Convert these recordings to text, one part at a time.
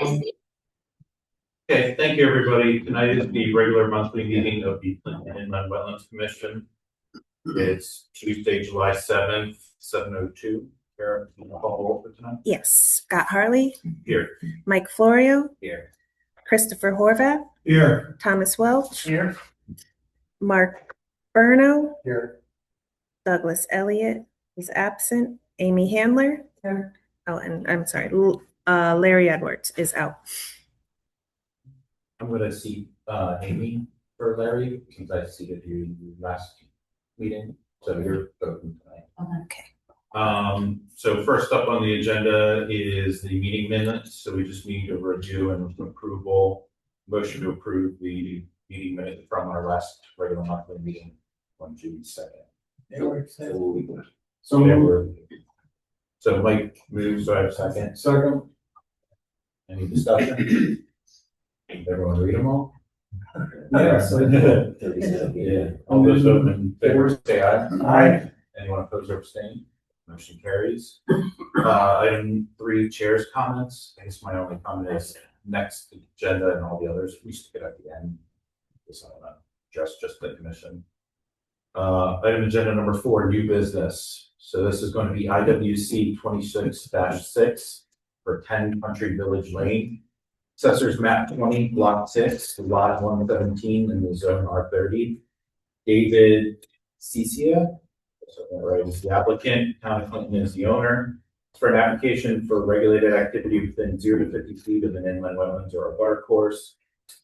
Okay, thank you, everybody. Tonight is the regular monthly meeting of the Clinton Inland Wetlands Commission. It's Tuesday, July 7th, 7:02. Kara, can you call the roll for tonight? Yes, Scott Harley, Here. Mike Florio, Here. Christopher Horvath, Here. Thomas Welch, Here. Mark Burno, Here. Douglas Elliott is absent, Amy Handler. Here. Oh, and I'm sorry, Larry Edwards is out. I'm gonna see Amy for Larry, since I seated you last meeting, so you're voting tonight. Okay. So first up on the agenda is the meeting minutes. So we just need a review and approval, motion to approve the meeting minutes from our last regular monthly meeting on June 2nd. So Mike moves, do I have a second? Second. Any discussion? Everyone read them all? Yes. Yeah. All those in favor, say aye. Aye. Anyone opposed or abstain? Motion carries. Item 3, chair's comments. I guess my only comment is next agenda and all the others, we stick it at the end. Just I don't know, just the commission. Item agenda number 4, new business. So this is going to be IWC 26-6 for 10 Country Village Lane. Assessors map 20, block 6, lot 117 in the zone R30. David Cicia, right, is the applicant. Town of Clinton is the owner. It's for an application for regulated activity within 0 to 50 feet of an inland wetlands or a water course.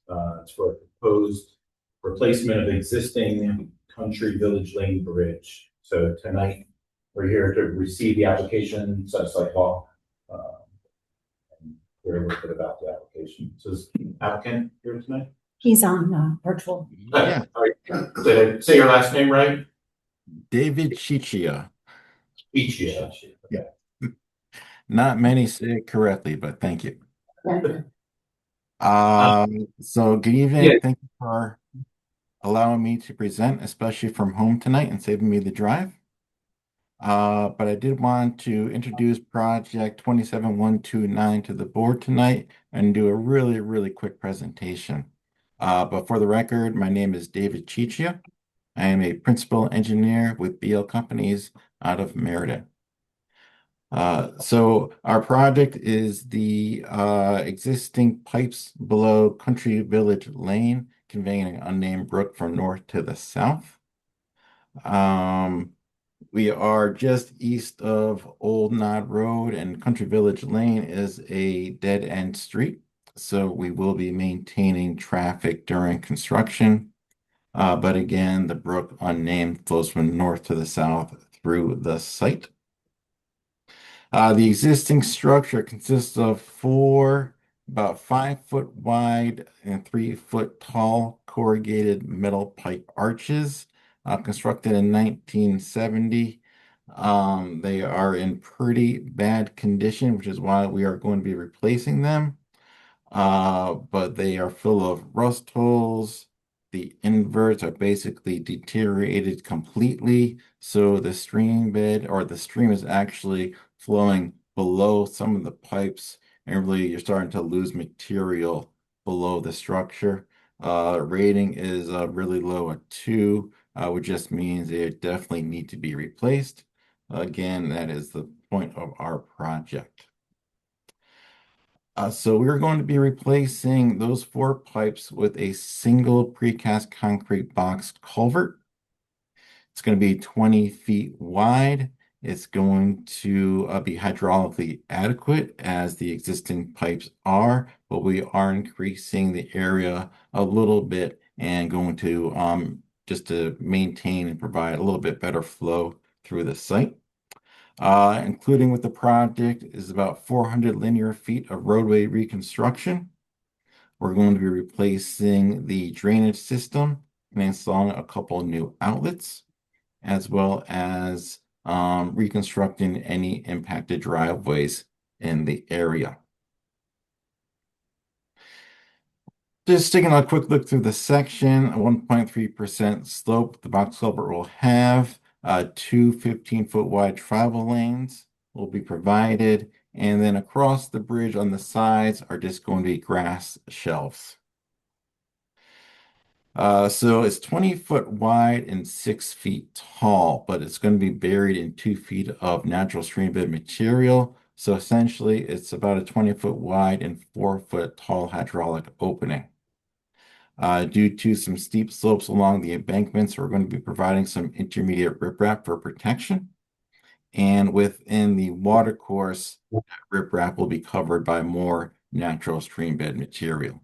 It's for a proposed replacement of existing Country Village Lane Bridge. So tonight we're here to receive the application, such like law. Hear a little bit about the application. So is the applicant here tonight? He's on virtual. Yeah. All right. Did I say your last name right? David Chichia. Chichia. Yeah. Not many say it correctly, but thank you. So good evening. Yeah. Thank you for allowing me to present, especially from home tonight and saving me the drive. But I did want to introduce project 27129 to the board tonight and do a really quick presentation. But for the record, my name is David Chichia. I am a principal engineer with BL Companies out of Merida. So our project is the existing pipes below Country Village Lane, conveying an unnamed brook from north to the south. We are just east of Old Nod Road, and Country Village Lane is a dead-end street. So we will be maintaining traffic during construction. But again, the brook unnamed flows from north to the south through the site. The existing structure consists of 4 about 5-foot wide and 3-foot tall corrugated metal pipe arches, constructed in 1970. They are in pretty bad condition, which is why we are going to be replacing them. But they are full of rust holes. The inverts are basically deteriorated completely. So the stream bed or the stream is actually flowing below some of the pipes, and really you're starting to lose material below the structure. Rating is really low at 2, which just means they definitely need to be replaced. Again, that is the point of our project. So we're going to be replacing those 4 pipes with a single precast concrete box culvert. It's going to be 20 feet wide. It's going to be hydraulically adequate as the existing pipes are, but we are increasing the area a little bit and going to just to maintain and provide a little bit better flow through the site. Including with the project is about 400 linear feet of roadway reconstruction. We're going to be replacing the drainage system and installing a couple new outlets, as well as reconstructing any impacted driveways in the area. Just taking a quick look through the section, a 1.3% slope the box culvert will have. 2 15-foot wide travel lanes will be provided, And then across the bridge on the sides are just going to be grass shelves. So it's 20 foot wide and 6 feet tall, but it's going to be buried in 2 feet of natural stream bed material. So essentially, it's about a 20-foot wide and 4-foot tall hydraulic opening. Due to some steep slopes along the embankments, we're going to be providing some intermediate riprap for protection. And within the watercourse, riprap will be covered by more natural stream bed material.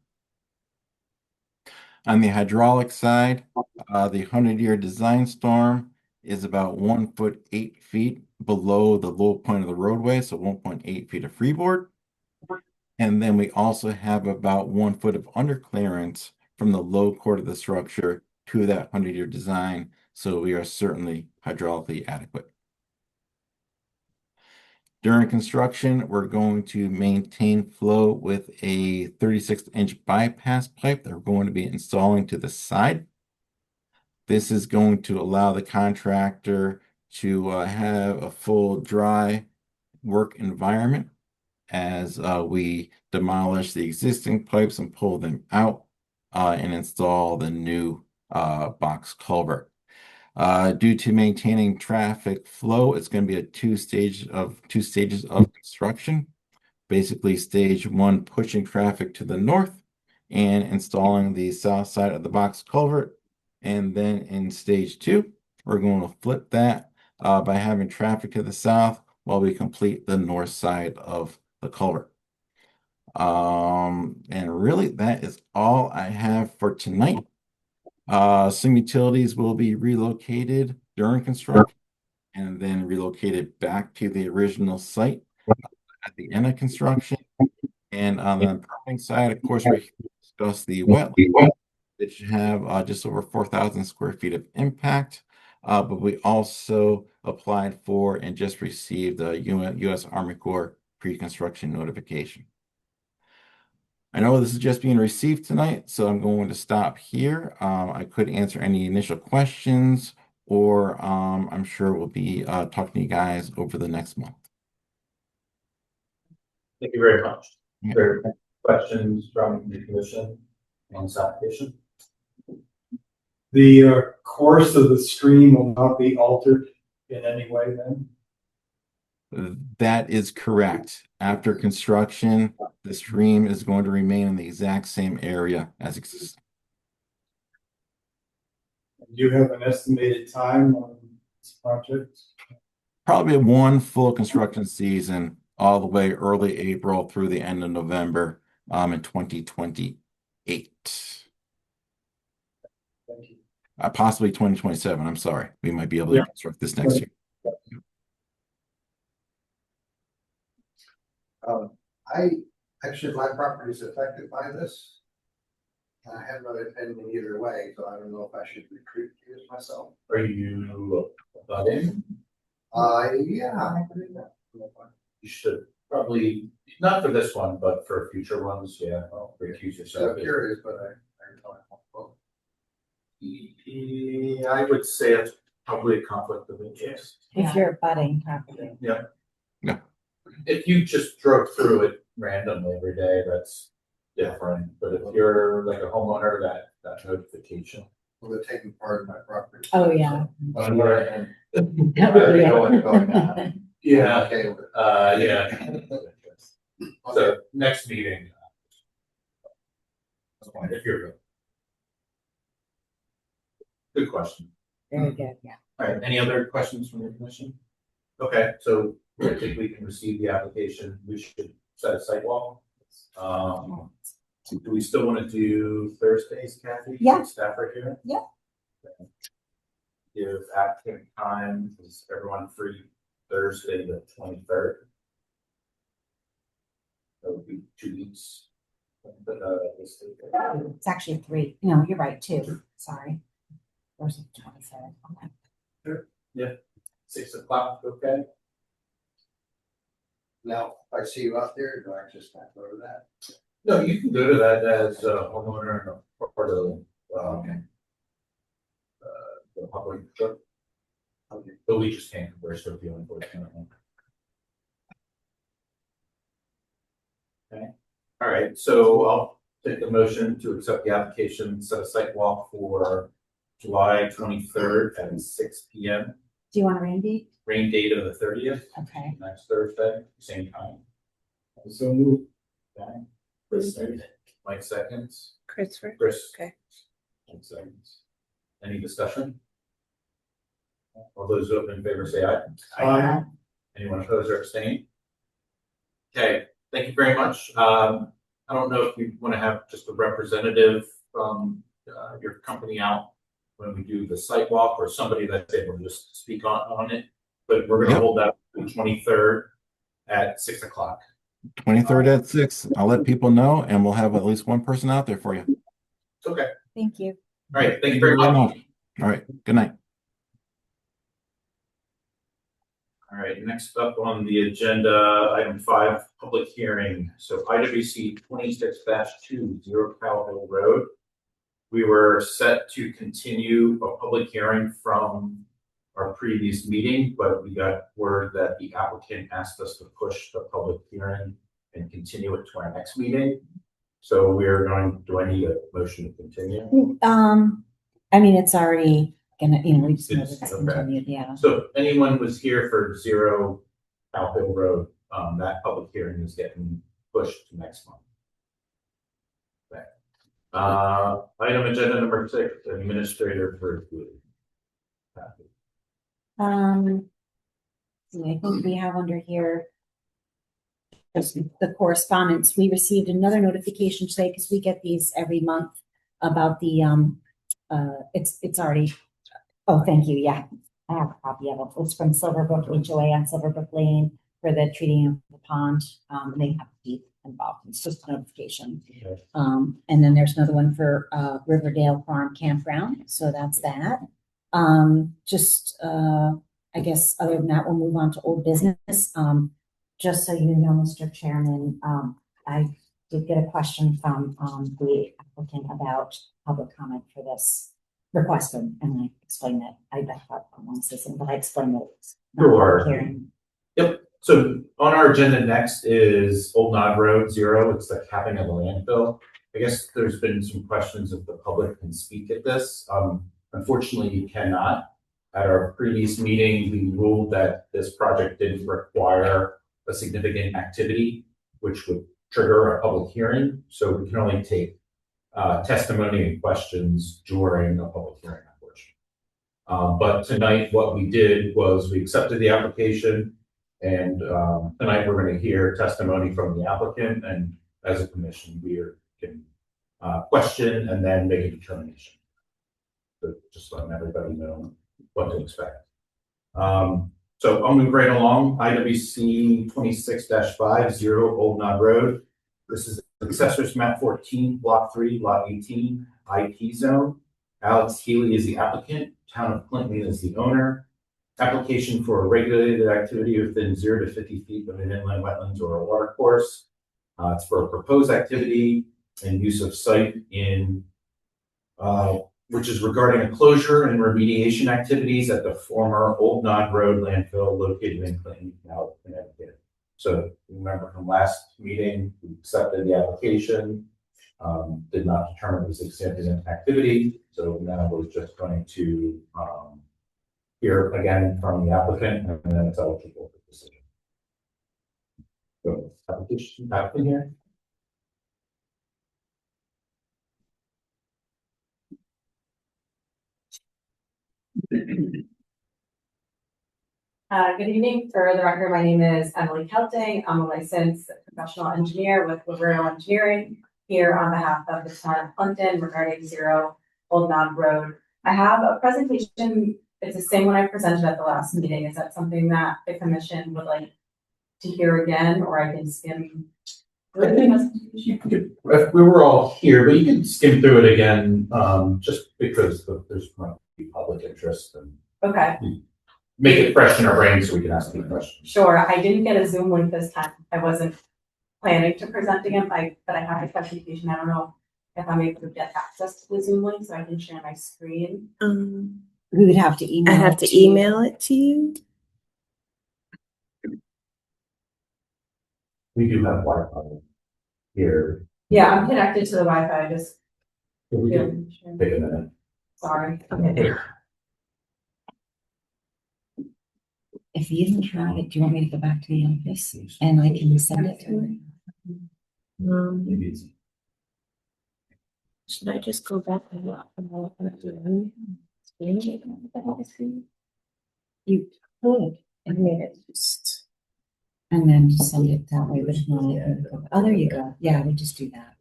On the hydraulic side, the 100-year design storm is about 1 foot 8 feet below the low point of the roadway, so 1.8 feet of freeboard. And then we also have about 1 foot of underclearance from the low chord of the structure to that 100-year design, so we are certainly hydraulically adequate. During construction, we're going to maintain flow with a 36-inch bypass pipe that we're going to be installing to the side. This is going to allow the contractor to have a full dry work environment as we demolish the existing pipes and pull them out and install the new box culvert. Due to maintaining traffic flow, it's going to be a two stages of construction. Basically, stage one, pushing traffic to the north and installing the south side of the box culvert. And then in stage two, we're going to flip that by having traffic to the south while we complete the north side of the culvert. And really, that is all I have for tonight. Some utilities will be relocated during construction and then relocated back to the original site at the end of construction. And on the permitting side, of course, we discussed the wetlands, which have just over 4,000 square feet of impact. But we also applied for and just received the U.S. Army Corps pre-construction notification. I know this is just being received tonight, so I'm going to stop here. I could answer any initial questions, or I'm sure we'll be talking to you guys over the next month. Thank you very much. Yeah. There are questions from the commission on this application? The course of the stream will not be altered in any way then? That is correct. After construction, the stream is going to remain in the exact same area as exists. Do you have an estimated time on this project? Probably one full construction season, all the way early April through the end of November in 2028. Thank you. Possibly 2027. I'm sorry. We might be able to construct this next year. My property is affected by this. I have no opinion either way, so I don't know if I should recuse myself. Are you abutting? Yeah, I believe that. You should probably, not for this one, but for future ones, yeah, I'll recuse So yourself. curious, but I don't know. I would say it's probably a conflict of interest. If you're budding property. Yeah. Yeah. If you just drove through it randomly every day, that's different, but if you're like a homeowner, that notification. Well, they're taking part of my property. Oh, yeah. On the other hand, That would be I know what's going on. I'm Yeah, okay with it. yeah. So next meeting. If you're. Good question. Very good, yeah. All right, any other questions from the commission? Okay, so I think we can receive the application. We should set a site walk. Do we still want to do Thursdays, Kathy? Yeah. Staff are here? Yeah. Okay. Give applicant time. Is everyone free Thursday, the 23rd? That would be 2 weeks. But, It's actually 3. No, you're right, 2. Sorry. Versus 27. Okay. 6 o'clock, okay? Now, if I see you out there, do I just not go to that? No, you can go to that as a homeowner and a part of the public trip. Okay. But we just can't converse with you, unfortunately. All right, so I'll take a motion to accept the application, set a site walk for July 23rd at 6 p.m. Do you want a rain date? Rain date of the 30th, Okay. next Thursday, same time. So move. Okay. Chris second. Mike seconds. Christopher? Chris. Okay. 10 seconds. Any discussion? All those who have in favor say aye. Aye. Anyone opposed or abstain? Okay, thank you very much. I don't know if you want to have just a representative from your company out when we do the site walk, or somebody that's able to just speak on it. But we're going to Yep. hold that the 23rd at 6 o'clock. 23rd at 6. I'll let people know, and we'll have at least one person out there for you. Okay. Thank you. All right. Thank you very much. All right. Good night. All right, next up on the agenda, item 5, public hearing. So IWC 26-2, 0 Cow Hill Road. We were set to continue a public hearing from our previous meeting, but we got word that the applicant asked us to push the public hearing and continue it to our next meeting. So we're going, do I need a motion to continue? I mean, it's already gonna, we just know It's- that it's okay. continued, yeah. So if anyone was here for 0 Cow Hill Road, that public hearing is getting pushed to next month. Okay. Item agenda number 6, administrator review. See, I think we have under here just the correspondence. We received another notification today because we get these every month about the, it's already, oh, thank you, yeah. I have a copy of it. It's from Silverbrook HOA on Silverbrook Lane for the treating of the pond. They have deep involved. It's just a notification. Okay. And then there's another one for Riverdale Farm Campground. So that's that. I guess other than that, we'll move on to old business. Just so you know, Mr. Chairman, I did get a question from the applicant about public comment for this request, and I explained that I thought I want to say something, but I explained that it's not a Sure. public hearing. Yep. So on our agenda next is Old Nod Road 0. It's the capping of the landfill. I guess there's been some questions if the public can speak at this. Unfortunately, you cannot. At our previous meeting, we ruled that this project didn't require a significant activity, which would trigger a public hearing. So we can only take testimony and questions during a public hearing, unfortunately. But tonight, what we did was we accepted the application, and tonight we're going to hear testimony from the applicant, and as a commission, we can question and then make a determination. So just letting everybody know what to expect. So I'll move right along. IWC 26-5, 0 Old Nod Road. This is Assessor's Map 14, Block 3, Lot 18, IP zone. Alex Healy is the applicant. Town of Clinton is the owner. Application for a regulated activity within 0 to 50 feet of an inland wetlands or a water course. It's for a proposed activity and use of site in which is regarding a closure and remediation activities at the former Old Nod Road landfill located in Clinton, now Connecticut. So remember from last meeting, we accepted the application, did not determine it was a significant activity. So now we're just going to hear again from the applicant, and then it's eligible for decision. So application here. Good evening. For the record, my name is Emily Kelting. I'm a licensed professional engineer with Laverio Engineering here on behalf of the town of Clinton regarding 0 Old Nod Road. I have a presentation. It's the same one I presented at the last meeting. Is that something that the commission would like to hear again, or I can skim? I think you could, if we were all here, but you can skim through it again, just because there's going to be public interest, and Okay, make it fresh in our brains so we can ask any questions. sure. I didn't get a Zoom link this time. I wasn't planning to present again, but I have a presentation. I don't know if I'm able to get access to the Zoom link so I can share my screen. We would have to email. I have to email it to you. We do have Wi-Fi. here. Yeah, I'm connected to the Wi-Fi, just. Can we get- Take a minute. Sorry. If you don't have it, do you want me to go back to the office and I can send it to her? Maybe it's. Should I just go back and look? You could, I mean, it's just. and then just send it that way, but if not, I can go. Oh, there you go. Yeah, we'll just do that.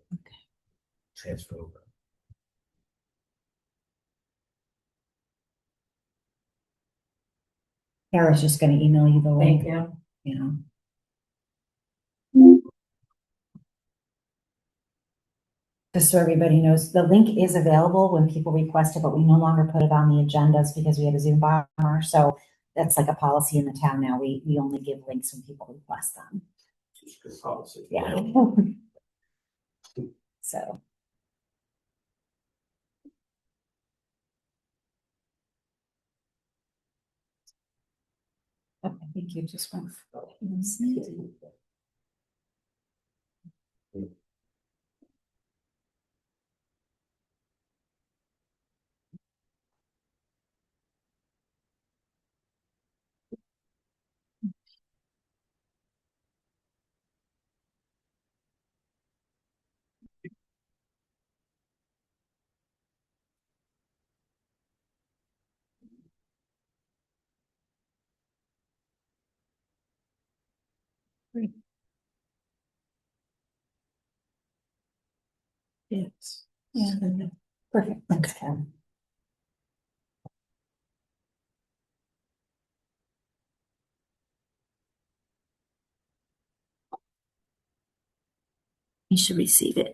Transfer over. Kara's just gonna email you the Thank link, you. you know. Just so everybody knows, the link is available when people request it, but we no longer put it on the agendas because we have a Zoom bomber. So that's like a policy in the town now. We only give links when people request them. Just good policy. Yeah. So. I think you just went. Yes. Yeah, perfect. Thanks, Karen. You should receive it.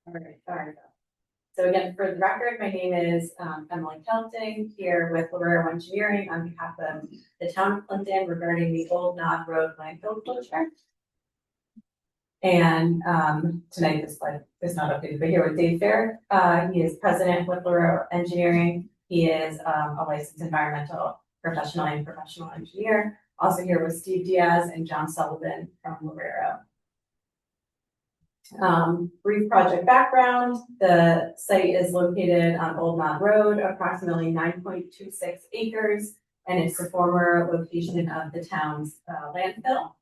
All right, sorry. So again, for the record, my name is Emily Kelting here with Lorero Engineering on behalf of the town of Clinton regarding the Old Knob Road landfill closure. And tonight this slide is not updated, but here with Dave Fair. He is president with Lorero Engineering. He is a licensed environmental professional and professional engineer. Also here with Steve Diaz and John Sullivan from Lorero. Brief project background, the site is located on Old Knob Road, approximately 9.26 acres, and it's the former location of the town's landfill.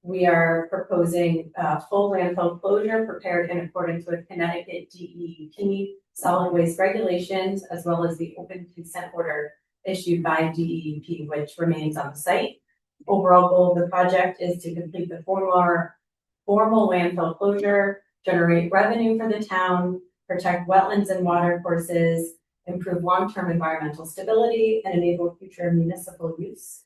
We are proposing full landfill closure prepared in accordance with Connecticut DEP solid waste regulations, as well as the open consent order issued by DEP, which remains on the site. Overall goal of the project is to complete the formal landfill closure, generate revenue for the town, protect wetlands and water courses, improve long-term environmental stability, and enable future municipal use.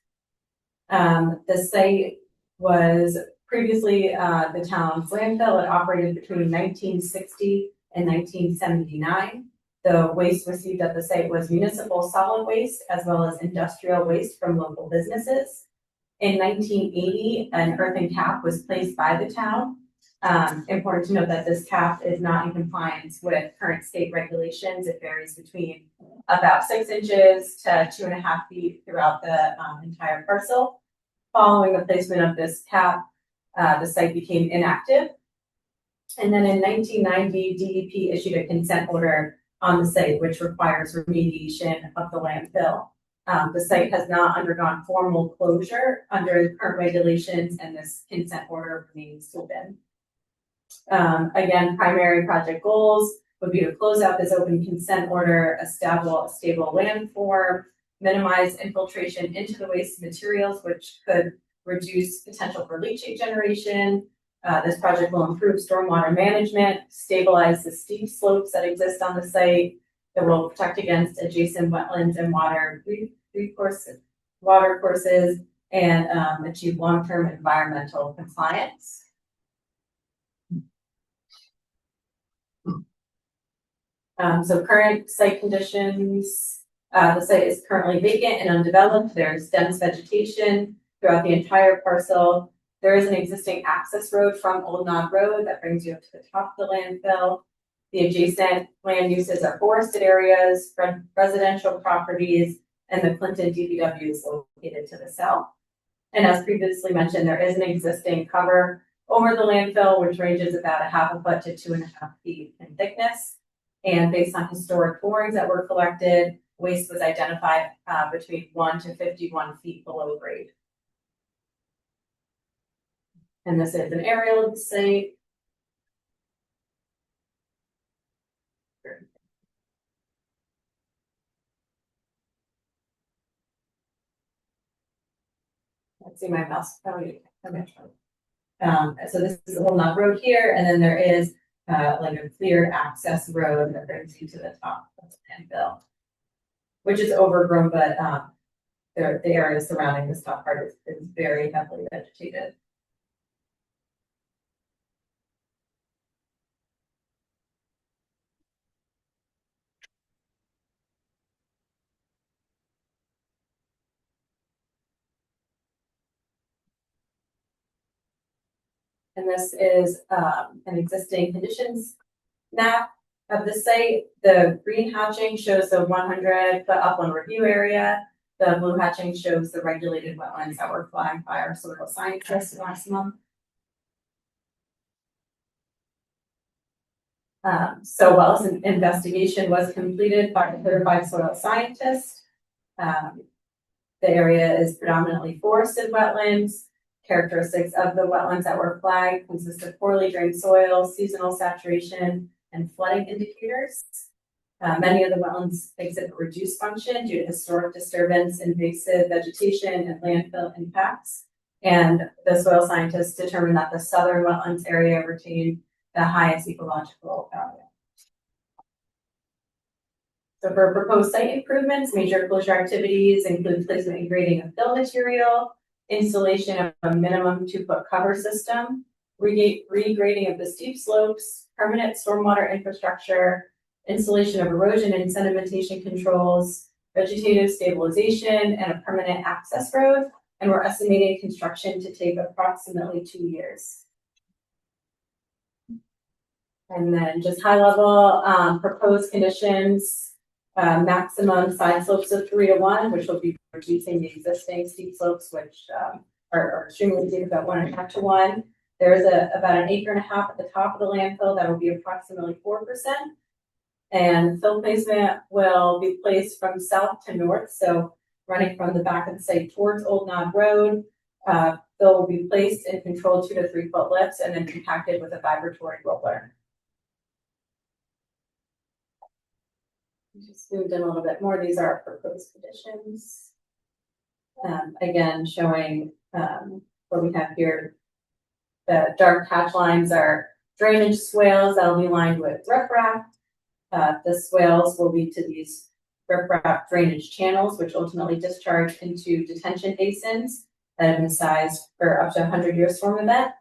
The site was previously the town's landfill. It operated between 1960 and 1979. The waste received at the site was municipal solid waste as well as industrial waste from local businesses. In 1980, an earthen cap was placed by the town. Important to note that this cap is not in compliance with current state regulations. It varies between about 6 inches to 2.5 feet throughout the entire parcel. Following the placement of this cap, the site became inactive. And then in 1990, DEP issued a consent order on the site, which requires remediation of the landfill. The site has not undergone formal closure under current regulations, and this consent order remains open. Again, primary project goals would be to close out this open consent order, establish a stable landform, minimize infiltration into the waste materials, which could reduce potential for leachate generation. This project will improve stormwater management, stabilize the steep slopes that exist on the site. It will protect against adjacent wetlands and water courses, and achieve long-term environmental compliance. So current site conditions, the site is currently vacant and undeveloped. There's dense vegetation throughout the entire parcel. There is an existing access road from Old Knob Road that brings you up to the top of the landfill. The adjacent land uses are forested areas, residential properties, and the Clinton DPW is located to the south. And as previously mentioned, there is an existing cover over the landfill, which ranges about 1/2 foot to 2.5 feet in thickness. And based on historic borings that were collected, waste was identified between 1 to 51 feet below grade. And this is an aerial of the site. Let's see my mouse. So this is the Old Knob Road here, and then there is like a clear access road that brings you to the top of the landfill, which is overgrown, but the area surrounding this top part is very heavily vegetated. And this is an existing conditions map of the site. The green hatching shows the 100-foot upland review area. The blue hatching shows the regulated wetlands that were flagged by our soil scientists last month. So while this investigation was completed by a certified soil scientist, the area is predominantly forested wetlands. Characteristics of the wetlands that were flagged consist of poorly drained soil, seasonal saturation, and flooding indicators. Many of the wetlands exhibit reduced function due to historic disturbance, invasive vegetation, and landfill impacts. And the soil scientists determined that the southern wetlands area retained the highest ecological value. So for proposed site improvements, major closure activities include placement and grading of fill material, installation of a minimum 2-foot cover system, regrading of the steep slopes, permanent stormwater infrastructure, installation of erosion and sedimentation controls, vegetative stabilization, and a permanent access road. And we're estimating construction to take approximately 2 years. And then just high level proposed conditions, maximum side slopes of 3 to 1, which will be reducing the existing steep slopes, which are extremely steep, about 1.5 to 1. There's about 1.5 acres at the top of the landfill that will be approximately 4%. And fill placement will be placed from south to north, so running from the back of the site towards Old Knob Road. Fill will be placed in controlled 2 to 3 foot lifts and then compacted with a vibratory roller. Just moved in a little bit more. These are our proposed conditions. Again, showing what we have here. The dark hatch lines are drainage swales that will be lined with riprap. The swales will lead to these riprap drainage channels, which ultimately discharge into detention basins that have been sized for up to 100-year storm event.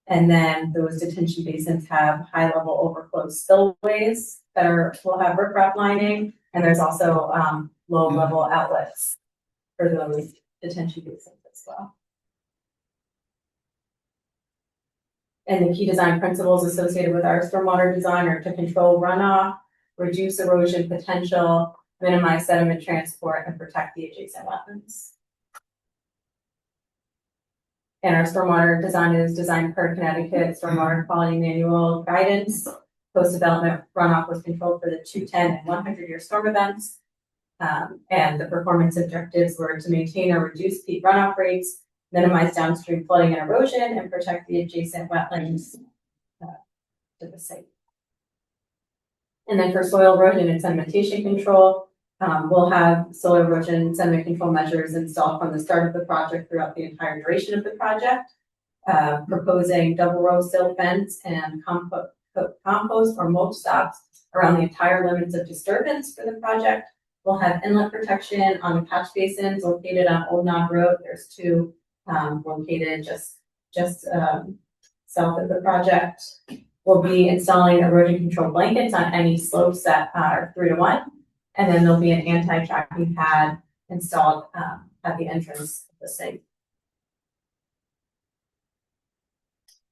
And then those detention basins have high-level overflow spillways that will have riprap lining, and there's also low-level outlets for those detention basins as well. And the key design principles associated with our stormwater design are to control runoff, reduce erosion potential, minimize sediment transport, and protect the adjacent wetlands. And our stormwater design is designed per Connecticut Stormwater Quality Manual guidance. Post-development runoff was controlled for the 210 and 100-year storm events. And the performance objectives were to maintain or reduce peak runoff rates, minimize downstream flooding and erosion, and protect the adjacent wetlands to the site. And then for soil erosion and sedimentation control, we'll have soil erosion and sediment control measures installed from the start of the project throughout the entire duration of the project. Proposing double row silt fence and compost or mulch stocks around the entire limits of disturbance for the project. We'll have inlet protection on the catch basins located on Old Knob Road. There's two located just south of the project. We'll be installing erosion control blankets on any slopes that are 3 to 1. And then there'll be an anti-tracking pad installed at the entrance of the site.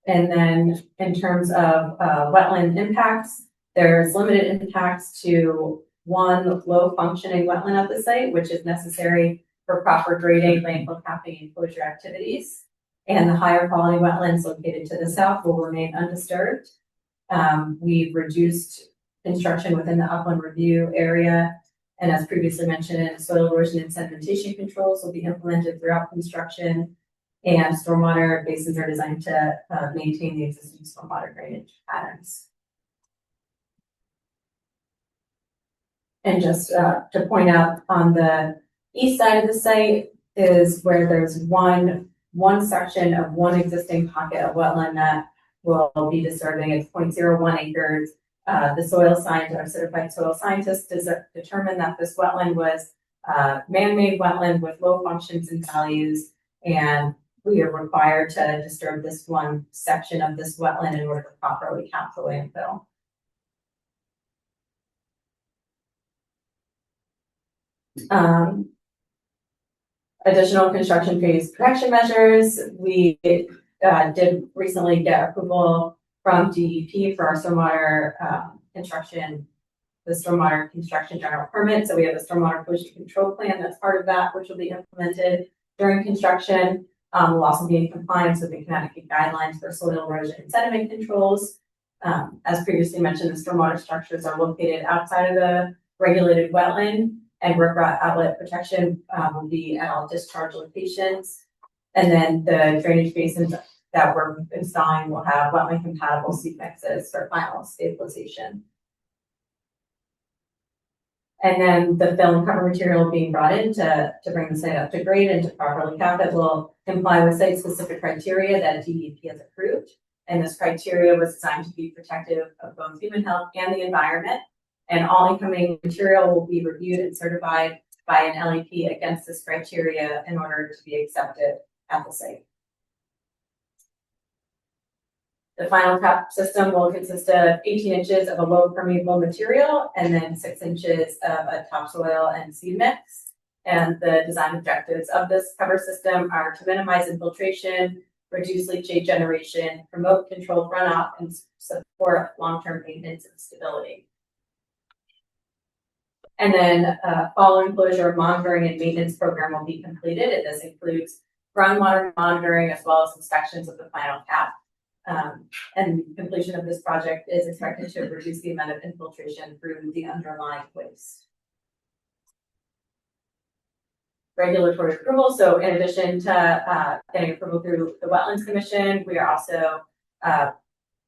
And then in terms of wetland impacts, there's limited impacts to one low functioning wetland at the site, which is necessary for proper grading, landfill capping, and closure activities. And the higher quality wetlands located to the south will remain undisturbed. We've reduced construction within the upland review area. And as previously mentioned, soil erosion and sedimentation controls will be implemented throughout construction. And stormwater basins are designed to maintain the existing stormwater drainage patterns. And just to point out, on the east side of the site is where there's one section of one existing pocket of wetland that will be disturbing. It's 0.01 acres. The soil scientist, our certified soil scientists, determined that this wetland was man-made wetland with low functions and values, and we are required to disturb this one section of this wetland in order to properly cap the landfill. Additional construction phase protection measures. We did recently get approval from DEP for our stormwater construction, the stormwater construction general permit. So we have a stormwater pollution control plan that's part of that, which will be implemented during construction. We'll also be in compliance with the Connecticut guidelines for soil erosion and sediment controls. As previously mentioned, the stormwater structures are located outside of the regulated wetland, and riprap outlet protection will be at all discharge locations. And then the drainage basins that we're installing will have wetland compatible seep mixes for final stabilization. And then the fill and cover material being brought in to bring the site up to grade and to properly cap it will comply with site-specific criteria that DEP has approved. And this criteria was designed to be protective of both human health and the environment. And all incoming material will be reviewed and certified by an LEP against this criteria in order to be accepted at the site. The final cap system will consist of 18 inches of a low permeable material and then 6 inches of a topsoil and seed mix. And the design objectives of this cover system are to minimize infiltration, reduce leachate generation, promote controlled runoff, and support long-term maintenance and stability. And then following closure, monitoring and maintenance program will be completed. And this includes groundwater monitoring as well as inspections of the final cap. And completion of this project is expected to reduce the amount of infiltration through the underlying waste. Regulatory approval. So in addition to getting approval through the Wetlands Commission, we are also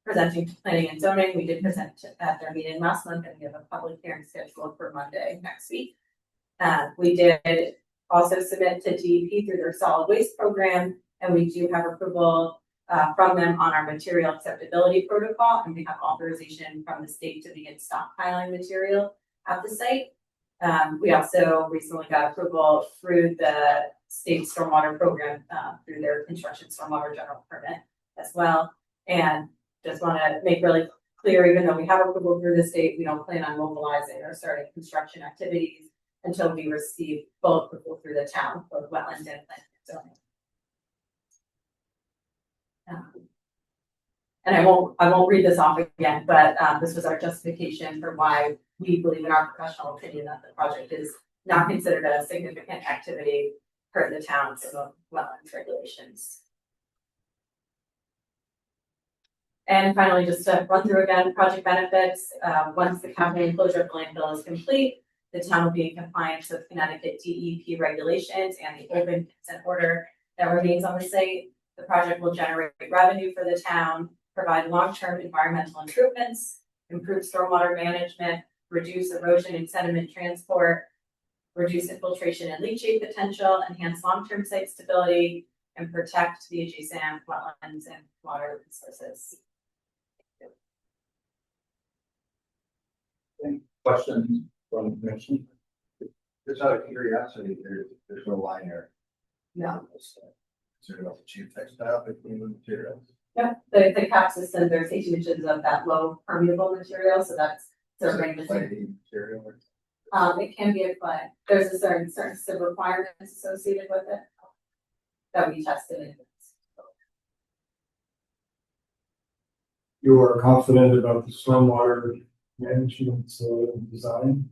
presenting to planning and zoning. We did present at their meeting last month, and we have a public hearing scheduled for Monday next week. We did also submit to DEP through their solid waste program, and we do have approval from them on our material acceptability protocol, and we have authorization from the state to begin stockpiling material at the site. We also recently got approval through the state stormwater program through their construction stormwater general permit as well. And just want to make really clear, even though we have approval through the state, we don't plan on mobilizing or starting construction activities until we receive full approval through the town, both wetlands and planning and zoning. And I won't read this off again, but this was our justification for why we believe, in our professional opinion, that the project is not considered a significant activity per the town's wetlands regulations. And finally, just to run through again, project benefits. Once the capping and closure of the landfill is complete, the town will be in compliance with Connecticut DEP regulations and the open consent order that remains on the site. The project will generate revenue for the town, provide long-term environmental improvements, improve stormwater management, reduce erosion and sediment transport, reduce infiltration and leachate potential, enhance long-term site stability, and protect the adjacent wetlands and water resources. Any questions from the commission? Just out of curiosity, there's no line there. No. Is there no geotextile between the materials? Yep, the cap system, there's 18 inches of that low permeable material, so that's serving the. Clay material or- It can be a clay. There's a certain set of requirements associated with it that we tested. You are confident about the stormwater management design?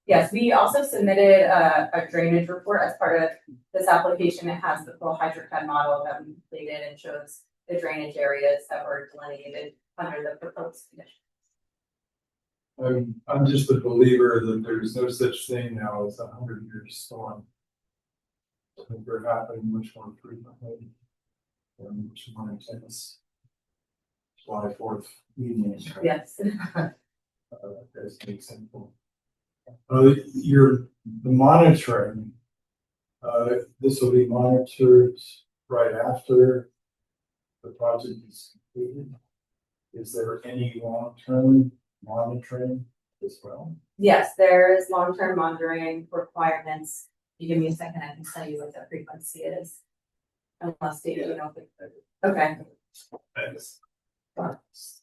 Yes, we also submitted a drainage report as part of this application. It has the full hydrocad model that we completed and shows the drainage areas that were delineated under the proposed conditions. I'm just a believer that there's no such thing now as 100-year storm. I think they're happening much more frequently and much more intense. July 4th evenings. Yes. As an example. The monitoring, this will be monitored right after the project is completed. Is there any long-term monitoring as well? Yes, there is long-term monitoring requirements. You give me a second, I can tell you what the frequency is. Unless David, you know. Okay. Thanks.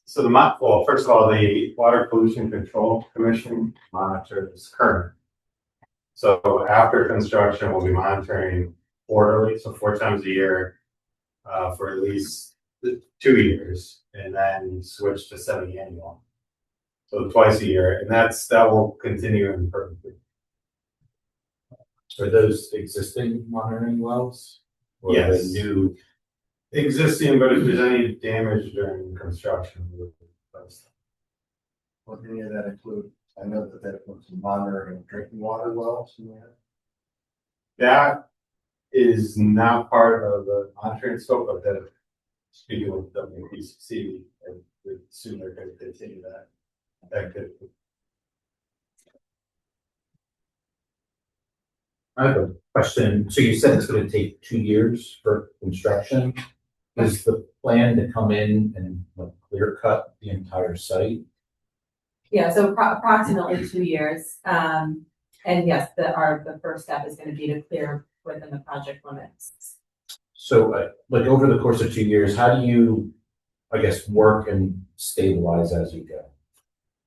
So well, first of all, the Water Pollution Control Commission monitors current. So after construction, we'll be monitoring quarterly, so 4 times a year, for at least 2 years, and then switch to semi-annual. So twice a year, and that will continue in perpetuity. Are those existing monitoring wells? Or are they Yes. new? Existing, but if there's any damage during construction, we'll replace them. What any of that include? I know that includes monitoring of drinking water wells. That is not part of the monitoring scope, but that speaking with WPCC, and we assume they're going to continue that activity. I have a question. So you said it's going to take 2 years for construction. Is the plan to come in and clear cut the entire site? Yeah, so approximately 2 years. And yes, the first step is going to be to clear within the project limits. So like over the course of 2 years, how do you, I guess, work and stabilize as you go?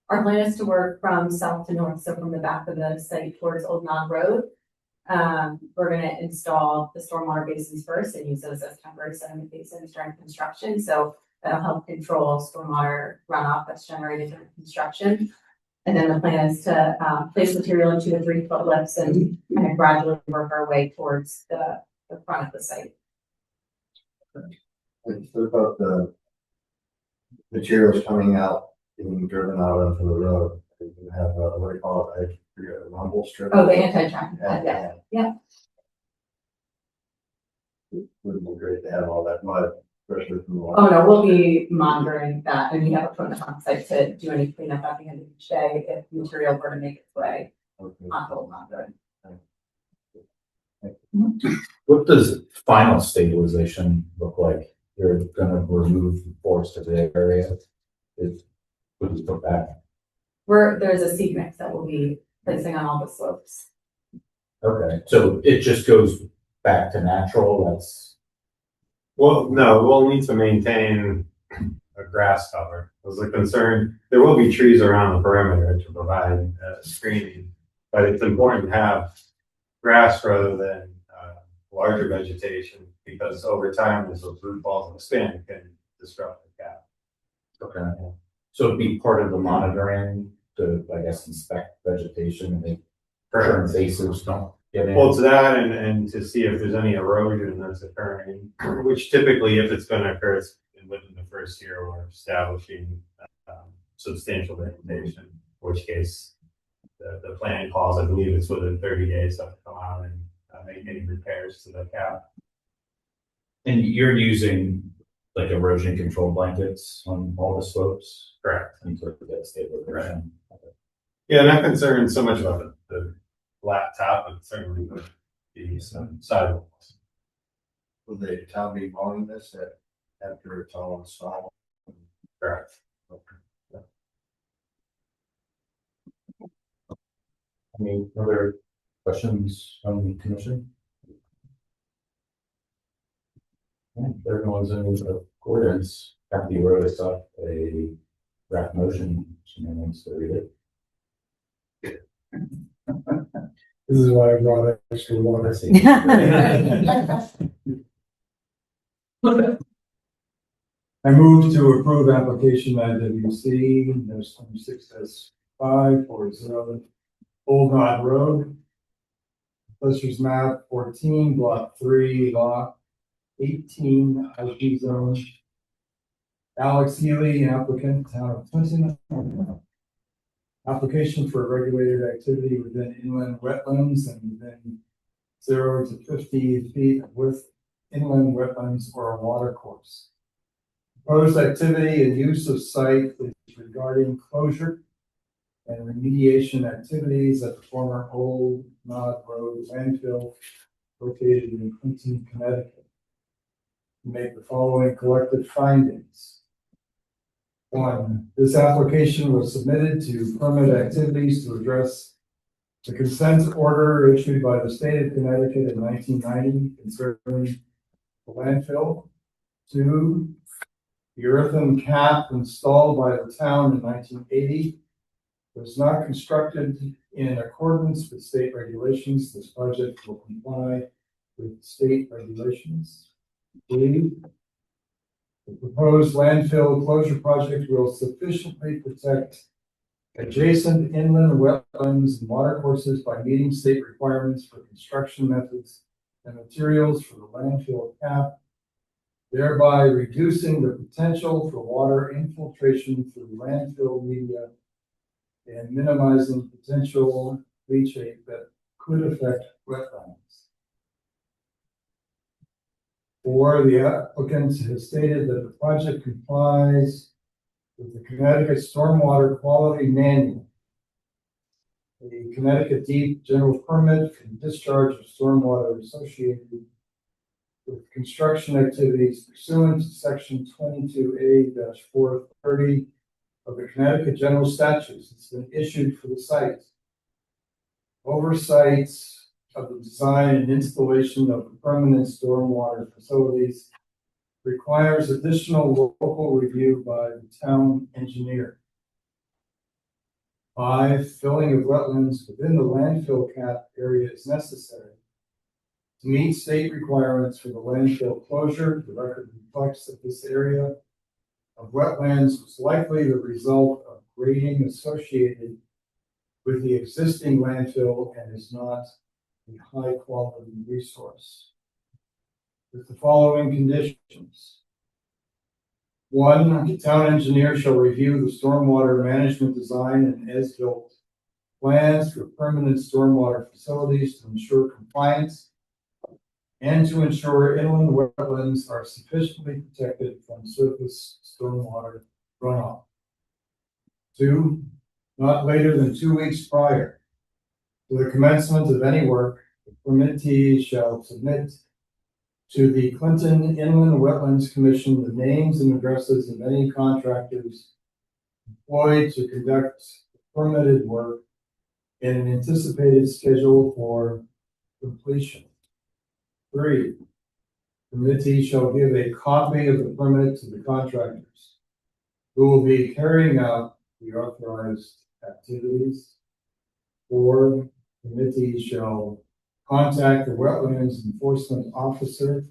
Our plan is to work from south to north, so from the back of the site towards Old Knob Road. We're going to install the stormwater basins first and use those as temporary sediment basins during construction. So that'll help control stormwater runoff that's generated during construction. And then the plan is to place material into the 3-foot lifts and kind of gradually work our way towards the front of the site. What about the materials coming out, being driven out onto the road? You have what do you call it? I forget, a rumble strip. Oh, the anti-traffic, yeah. Yeah. It wouldn't be great to have all that mud, especially from the. Oh, no, we'll be monitoring that, and we have a permit on site to do any cleanup at the end of each day if material were to make its way Okay. onto Old Knob Road. What does final stabilization look like? You're going to remove the forested area? What do you put back? There's a seed mix that we'll be placing on all the slopes. Okay, so it just goes back to natural. That's Well, no, we'll need to maintain a grass cover. There's a concern. There will be trees around the perimeter to provide screening, but it's important to have grass rather than larger vegetation because over time, as those root balls expand, it can disrupt the cap. okay. So it'd be part of the monitoring to, I guess, inspect vegetation and make sure invasives don't get in. Well, it's that and to see if there's any erosion that's occurring, which typically, if it's going to occur, it's within the first year or establishing substantial vegetation, in which case the planning calls, I believe it's within 30 days to come out and make any repairs to the cap. And you're using like erosion control blankets on all the slopes. Correct. Until it gets stable erosion. Yeah, not concerned so much about the flat top, but certainly the sidewalks. Will the town be mowing this after it's all installed? Correct. Any other questions from the commission? Yeah, if everyone's in accordance, Kathy wrote us up a draft motion. Someone wants to read it. This is why I brought extra water. Let's see. I move to approve application IWC, there's 26-5440, Old Knot Road. Assessor's map 14, block 3, lot 18, IP zone. Alex Healy, applicant, town of Clinton. Application for regulated activity within inland wetlands and within 0 to 50 feet with inland wetlands or a water course. Proposed activity and use of site is regarding closure and remediation activities at the former Old Knot Road landfill located in Clinton, Connecticut. Make the following collected findings. 1, this application was submitted to permit activities to address the consent order issued by the state of Connecticut in 1990 concerning the landfill. 2, the earthen cap installed by the town in 1980 was not constructed in accordance with state regulations. This project will comply with state regulations. 3, the proposed landfill closure project will sufficiently protect adjacent inland wetlands and water courses by meeting state requirements for construction methods and materials for the landfill cap, thereby reducing the potential for water infiltration through landfill media and minimizing potential leachate that could affect wetlands. 4, the applicant has stated that the project complies with the Connecticut Stormwater Quality Manual, the Connecticut Deep General Permit for the discharge of stormwater associated with construction activities pursuant to section 22A-430 of the Connecticut General Statutes. It's been issued for the site. Oversight of the design and installation of permanent stormwater facilities requires additional local review by the town engineer. 5, filling of wetlands within the landfill cap area is necessary to meet state requirements for the landfill closure. The record reflects that this area of wetlands was likely the result of grading associated with the existing landfill and is not a high quality resource. With the following conditions. 1, the town engineer shall review the stormwater management design and as-built plans for permanent stormwater facilities to ensure compliance and to ensure inland wetlands are sufficiently protected from surface stormwater runoff. 2, not later than 2 weeks prior to the commencement of any work, the permittee shall submit to the Clinton Inland Wetlands Commission the names and addresses of any contractors employed to conduct permitted work and an anticipated schedule for completion. 3, the committee shall give a copy of the permit to the contractors who will be carrying out the authorized activities. 4, the committee shall contact the wetlands enforcement officer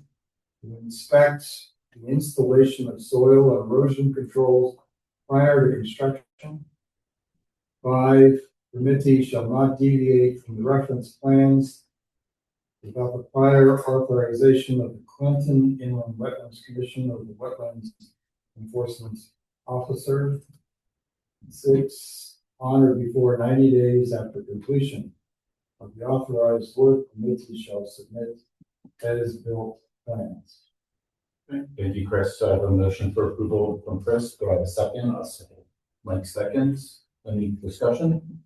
to inspect the installation of soil and erosion controls prior to construction. 5, the committee shall not deviate from the reference plans without the prior authorization of the Clinton Inland Wetlands Commission or the Wetlands Enforcement Officer. 6, on or before 90 days after completion of the authorized work, the committee shall submit as-built plans. Thank you, Chris. I have a motion for approval from Chris. Do I have a second? Mike seconds. Any discussion?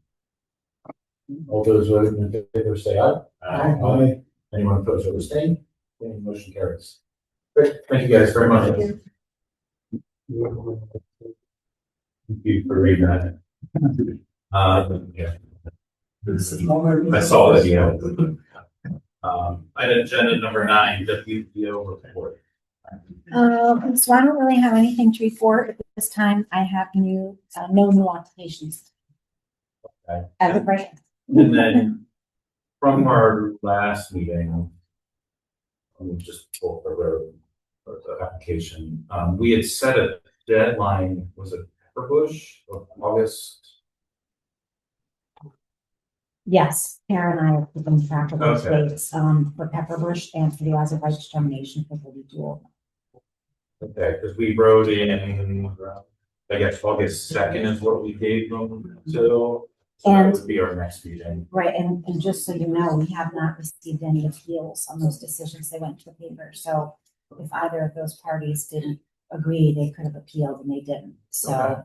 All those voting in favor say aye. Aye. Anyone opposed or abstained? Okay, motion carries. Great. Thank you guys very much. Thank you for reading that. Yeah. I saw that, yeah. Item agenda number 9, WPO report. So I don't really have anything to report at this time. I have no new applications. Okay. As of right. And then from our last meeting, let me just pull the road or the application. We had set a deadline, was it Pepperbush of August? Yes, Karen and I are keeping track of those Okay. dates, for Pepperbush and for the as of right determination for the dual. Okay, because we wrote in, I guess August 2nd is what we gave them till. So that And- would be our next meeting. Right, and just so you know, we have not received any appeals on those decisions. They went to the paper, so if either of those parties didn't agree, they could have appealed and they didn't. So Okay.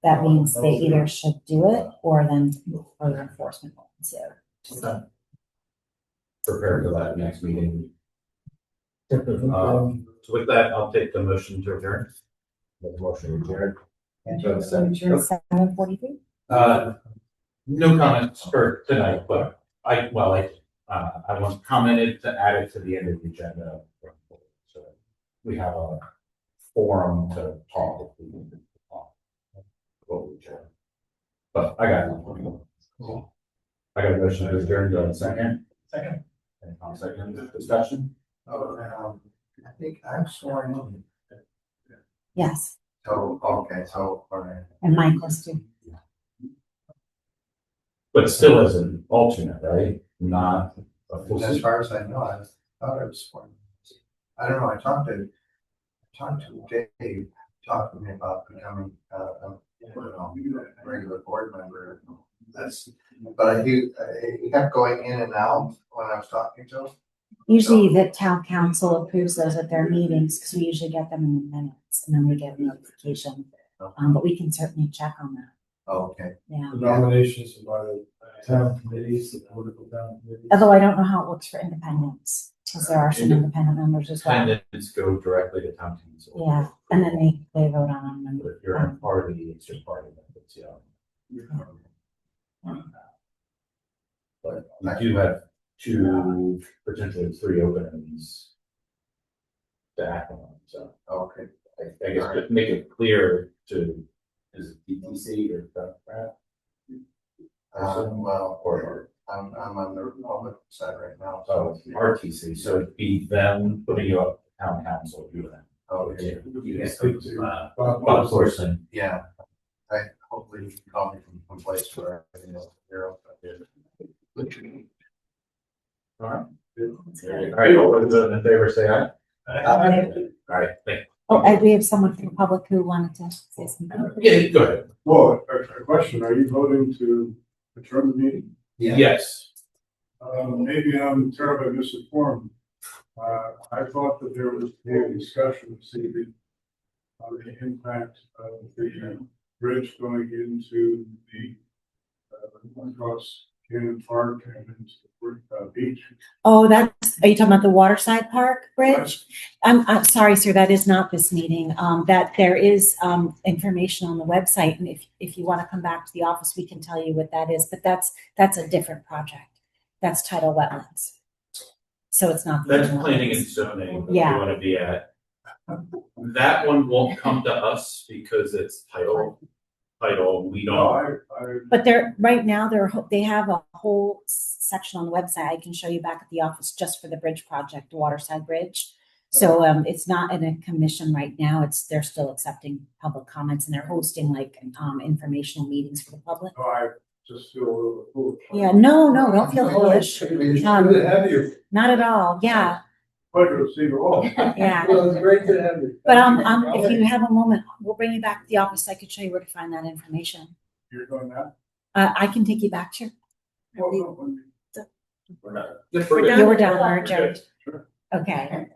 that means they either should do it or then further enforcement will ensue. Okay. Prepare for that next meeting. So with that, I'll take the motion to adjourn. The motion to adjourn. Adjourn 7:43. No comments for tonight, but I want commented to add it to the end of the agenda. So we have a forum to talk. If we need to talk. What we adjourn. But I got it. I got a motion to adjourn. Do I have a second? Second. And I'll second the discussion. I think I'm sworn in. Yes, So, okay, so, all right. and Mike was too. But still as an alternate, right? Not a full As seat. far as I know, I thought I was sworn. I don't know, I talked to Dave, talked to me about becoming, a regular board member. But I do, he kept going in and out when I was talking to him. Usually the town council approves those at their meetings, because we usually get them in the minutes, and then we get a notification. But we can certainly check on that, Oh, okay. yeah. The nominations are by the town committees, the political town committees. Although I don't know how it works for independents, because there are some independent members as well. Independents go directly to town council. Yeah, and then they vote on them. But if you're in a party, it's your party that puts you on. But you do have 2, potentially 3 openings to act on, so Okay. I guess just make it clear to, is it DTC or Democrat? Well, Or, I'm on the Republican side right now, oh, so. RTC, so it'd be them putting you up to town council, you then. Okay. You can Speak to Bob Bob. Corson. Yeah. Hopefully you can call me from place where, you're up there. All right. All right, all those in favor say aye. All right, thank Oh, and we have someone from the public who wanted to say something. you. Yeah, go ahead. Well, a question, are you voting to adjourn the meeting? Yes. Maybe I'm terribly misinformed. I thought that there was a discussion this evening on the impact of the bridge going into the across Cannon Park and into the beach. Oh, are you talking about the Waterside Park Bridge? I'm sorry, sir, that is not this meeting. That there is, information on the website, and if you want to come back to the office, we can tell you what that is, but that's a different project. That's Tidal Wetlands. So it's not. That's planning and zoning that we Yeah. want to be at. That one won't come to us because it's title, we don't. But right now, they have a whole section on the website. I can show you back at the office just for the bridge project, the Waterside Bridge. So it's not in a commission right now. They're still accepting public comments, and they're hosting like informational meetings for the public. No, I just feel a little foolish. Yeah, no, don't feel foolish. Good to have you. Not at all. Yeah, Pleasure to see you all. yeah. Well, it's great to have you. But if you have a moment, we'll bring you back to the office. I could show you where to find that information. You're doing that? I can take you back to. We're not. You're done. We're adjourned. Sure. Okay.